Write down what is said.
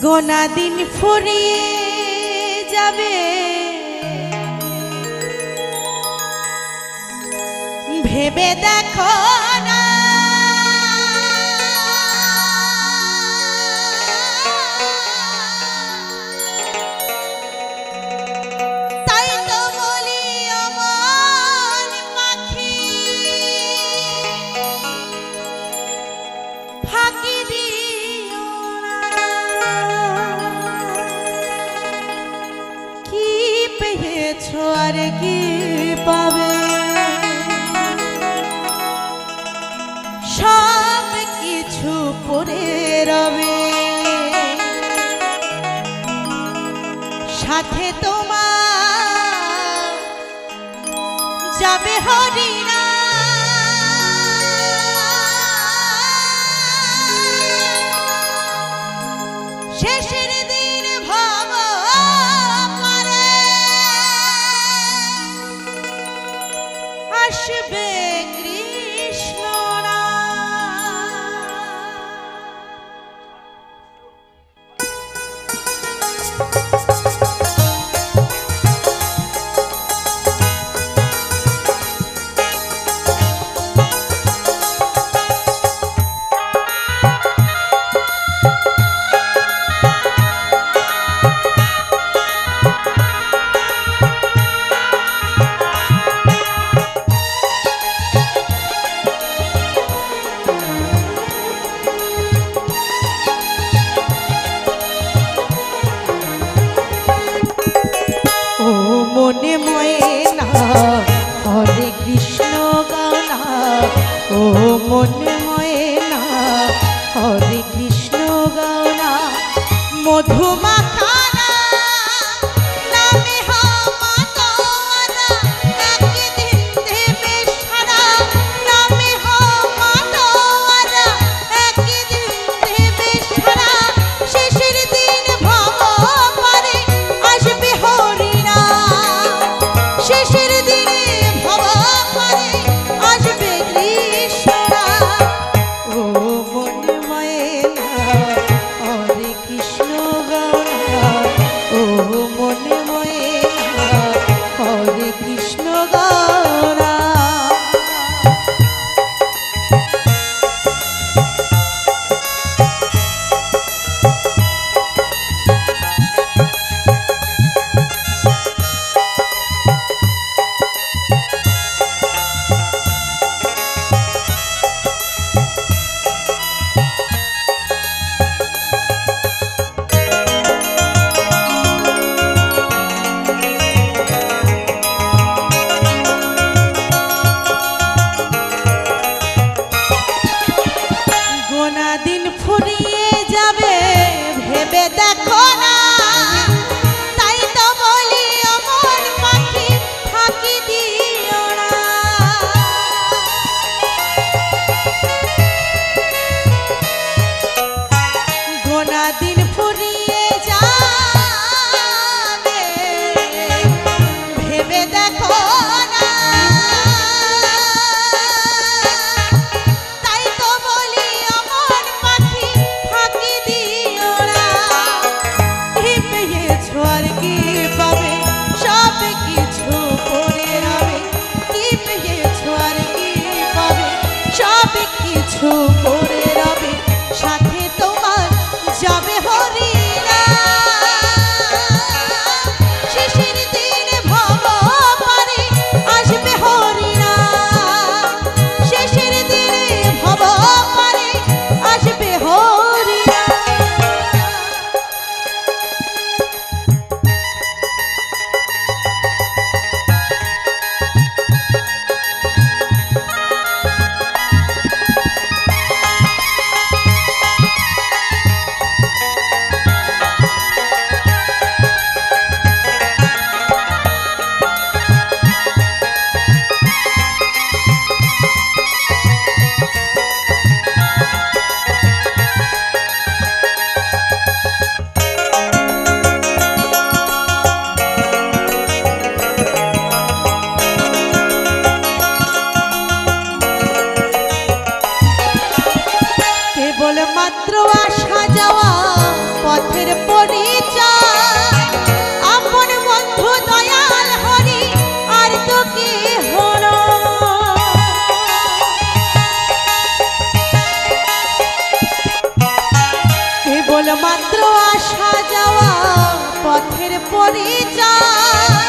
গোনা দিন ফুরিয়ে যাবে ভেবে দেখো না তাই তো বলি অমন পাখি ফাঁকি দিও না কি পেয়েছো আর কি পাবে সব কিছু পড়ে রবে সাথে তোমার যাবে হরিনা শেষের দিন ভব করে আসবে কৃষ্ণ মনে ময়না হরে কৃষ্ণ গানা ও মনে ময়না হরে কৃষ্ণ গানা মধুমাখানা নামে হামাতোয়ারা একদিন দেবে সারা নামে হামাতোয়ারা একদিন দেবে সারা শেষের দিন ভব পারে আসবে হরিনা শেষের দিনে ভব পারে আসবে কৃষ্ণ ও মনে ময়না হরে কৃষ্ণ গানা ও মনে ময়না হরে কৃষ্ণ গানা দিন ফুরিয়ে যাবে ভেবে দেখো না তাই তো বলি অমন পাখি ফাঁকি দিও না গোনা দিন ফুরিয়ে যাবে ভেবে দেখো না কিছু করে রবে সাথে তোমার যাবে মাত্র আসা যাওয়া পথের পরিচয়